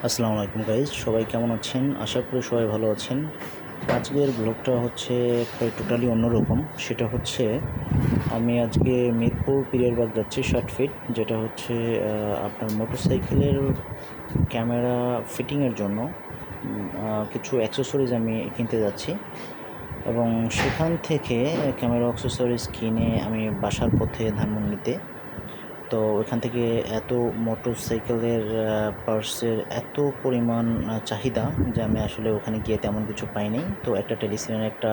আসসালামু আলাইকুম গাইজ, সবাই কেমন আছেন? আশা করি সবাই ভালো আছেন। আজকের ব্লগটা হচ্ছে প্রায় টোটালি অন্যরকম। সেটা হচ্ছে আমি আজকে মিরপুর পিরিয়ারবাগ যাচ্ছি শর্ট ফিট, যেটা হচ্ছে আপনার মোটরসাইকেলের ক্যামেরা ফিটিংয়ের জন্য কিছু অ্যাক্সেসরিজ আমি কিনতে যাচ্ছি এবং সেখান থেকে ক্যামেরা অ্যাক্সেসরিজ কিনে আমি বাসার পথে ধানমন্ডিতে। তো ওইখান থেকে এত মোটরসাইকেলের পার্টসের এত পরিমাণ চাহিদা যে আমি আসলে ওখানে গিয়ে তেমন কিছু পাইনি। তো একটা টেলিসিনের একটা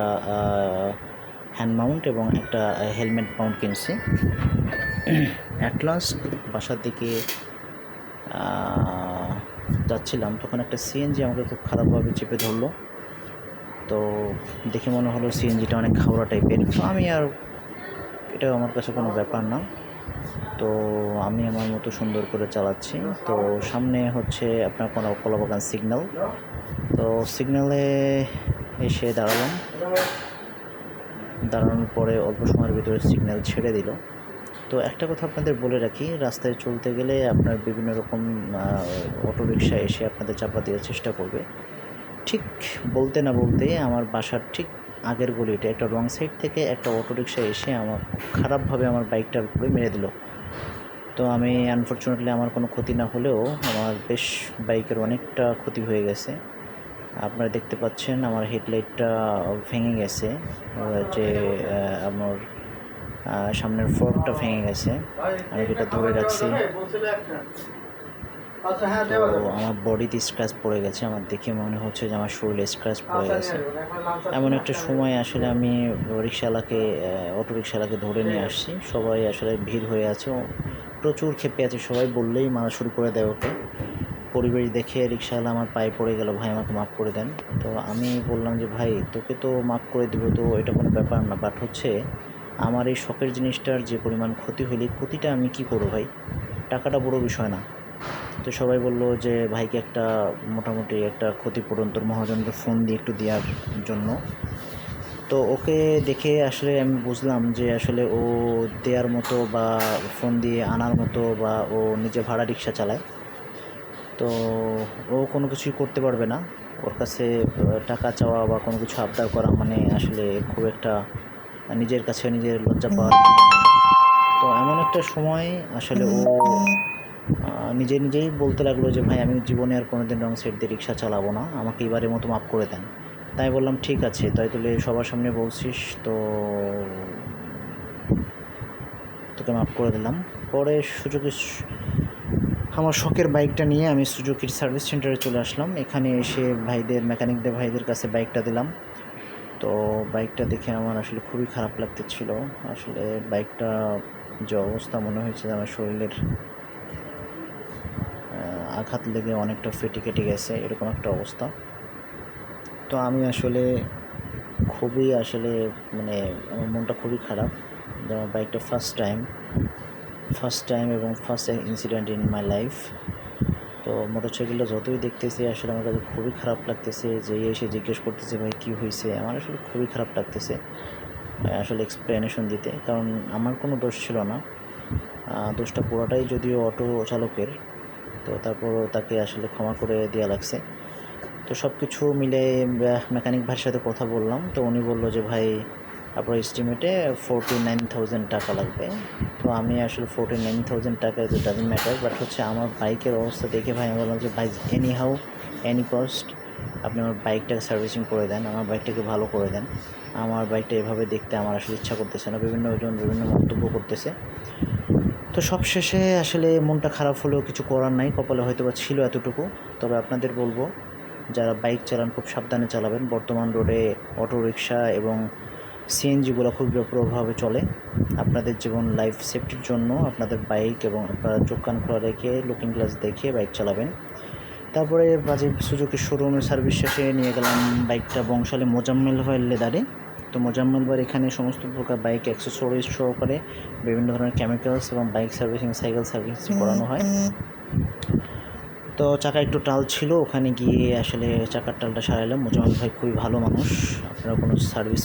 হ্যান্ড মাউন্ট এবং একটা হেলমেট মাউন্ট কিনছি। অ্যাট লাস্ট বাসার দিকে যাচ্ছিলাম, তখন একটা সিএনজি আমাকে খুব খারাপভাবে চেপে ধরলো। তো দেখে মনে হলো সিএনজিটা অনেক খাওয়া টাইপের। তো আমি আর এটা আমার কাছে কোনো ব্যাপার না, তো আমি আমার মতো সুন্দর করে চালাচ্ছি। তো সামনে হচ্ছে আপনার কোনো কলাবাগান সিগন্যাল, তো সিগন্যালে এসে দাঁড়ানোর পরে অল্প সময়ের ভিতরে সিগন্যাল ছেড়ে দিল। তো একটা কথা আপনাদের বলে রাখি, রাস্তায় চলতে গেলে আপনার বিভিন্ন রকম অটোরিকশা এসে আপনাদের চাপা দেওয়ার চেষ্টা করবে। ঠিক বলতে না বলতে আমার বাসার ঠিক আগের গলিটা একটা রং সাইড থেকে একটা অটোরিকশা এসে আমার খারাপভাবে আমার বাইকটার উপরে মেরে দিল। তো আমি আনফর্চুনেটলি আমার কোনো ক্ষতি না হলেও আমার বেশ বাইকের অনেকটা ক্ষতি হয়ে গেছে। আপনারা দেখতে পাচ্ছেন আমার হেডলাইটটা ভেঙে গেছে, যে আমার সামনের ফর্কটা ভেঙে গেছে। আমি যেটা ধরে রাখছি, তো আমার বডিতে স্ক্র্যাচ পড়ে গেছে। আমার দেখে মনে হচ্ছে যে আমার শরীরে স্ক্র্যাচ পড়ে গেছে। এমন একটা সময় আসলে আমি অটোরিকশাওয়ালাকে ধরে নিয়ে আসছি। সবাই আসলে ভিড় হয়ে আছে, প্রচুর ক্ষেপে আছে। সবাই বললেই মারা শুরু করে দেয় ওকে। পরিবেশ দেখে রিকশাওয়ালা আমার পায়ে পড়ে গেল, ভাই আমাকে মাফ করে দেন। তো আমি বললাম যে ভাই তোকে তো মাফ করে দেবো, তো এটা কোনো ব্যাপার না, বাট হচ্ছে আমার এই শখের জিনিসটার যে পরিমাণ ক্ষতি হলে ক্ষতিটা আমি কি করবো ভাই, টাকাটা বড় বিষয় না। তো সবাই বলল যে ভাইকে একটা মোটামুটি একটা ক্ষতিপূরণ তোর মহাজনকে ফোন দিয়ে একটু দেওয়ার জন্য। তো ওকে দেখে আসলে আমি বুঝলাম যে আসলে ও দেওয়ার মতো বা ফোন দিয়ে আনার মতো, বা ও নিজে ভাড়া রিক্সা চালায়, তো ও কোনো কিছুই করতে পারবে না। ওর কাছে টাকা চাওয়া বা কোনো কিছু আবদার করা মানে আসলে খুব একটা নিজের কাছে নিজের লজ্জা পাওয়ার। তো এমন একটা সময় আসলে ও নিজেই বলতে লাগলো যে ভাই আমি জীবনে আর কোনোদিন রং সাইড দিয়ে রিক্সা চালাবো না, আমাকে এবারের মতো মাফ করে দেন। তাই বললাম ঠিক আছে, তাই তুলে সবার সামনে বলছিস তো তোকে মাফ করে দিলাম। পরে আমার শখের বাইকটা নিয়ে আমি সুজুকির সার্ভিস সেন্টারে চলে আসলাম। এখানে এসে মেকানিকদের ভাইদের কাছে বাইকটা দিলাম। তো বাইকটা দেখে আমার আসলে খুবই খারাপ লাগতেছিল। আসলে বাইকটা যে অবস্থা, মনে হয়েছে যে আমার শরীরের আঘাত লেগে অনেকটা ফেটে কেটে গেছে, এরকম একটা অবস্থা। তো আমি আসলে মানে আমার মনটা খুবই খারাপ যে আমার বাইকটা ফার্স্ট টাইম এবং first incident in my life. তো মোটরসাইকেলটা যতই দেখতেছি আসলে আমার কাছে খুবই খারাপ লাগতেছে। যে এসে জিজ্ঞেস করতেছে ভাই কী হয়েছে, আমার আসলে খুবই খারাপ লাগতেছে আসলে এক্সপ্লেনেশন দিতে, কারণ আমার কোনো দোষ ছিল না। দোষটা পুরোটাই যদিও অটো চালকের, তো তারপরও তাকে আসলে ক্ষমা করে দেওয়া লাগছে। তো সব কিছু মিলে মেকানিক ভাইয়ের সাথে কথা বললাম। তো উনি বললো যে ভাই আপনার এস্টিমেটে 49,000 টাকা লাগবে। তো আমি আসলে 49,000 টাকা যে ডাজেন্ট ম্যাটার, বাট হচ্ছে আমার বাইকের অবস্থা দেখে ভাই আমি বললাম যে ভাই এনি কস্ট আপনি আমার বাইকটাকে সার্ভিসিং করে দেন, আমার বাইকটাকে ভালো করে দেন। আমার বাইকটা এভাবে দেখতে আমার আসলে ইচ্ছা করতেছে না। বিভিন্ন মন্তব্য করতেছে। তো সবশেষে আসলে মনটা খারাপ হলেও কিছু করার নাই, কপালে হয়তো বা ছিল এতটুকু। তবে আপনাদের বলবো যারা বাইক চালান খুব সাবধানে চালাবেন। বর্তমান রোডে অটোরিকশা এবং সিএনজিগুলো খুব ব্যাপকভাবে চলে। আপনাদের জীবন লাইফ সেফটির জন্য আপনাদের বাইক এবং আপনারা চোখ কান খোলা রেখে লুকিং গ্লাস দেখে বাইক চালাবেন। তারপরে বাজে সুজুকি শোরুমের সার্ভিস শেষে নিয়ে গেলাম বাইকটা বংশালে মোজাম্মেল ভাইয়ের লেদারে। তো মোজাম্মেল ভাইয়ের এখানে সমস্ত প্রকার বাইক অ্যাক্সেসরিজ সহকারে বিভিন্ন ধরনের কেমিক্যালস এবং বাইক সার্ভিসিং, সাইকেল সার্ভিসিং করানো হয়। তো চাকা একটু টাল ছিল, ওখানে গিয়ে আসলে চাকার টালটা সারাইলাম। মোজাম্মেল ভাই খুবই ভালো মানুষ, আপনারা কোনো সার্ভিস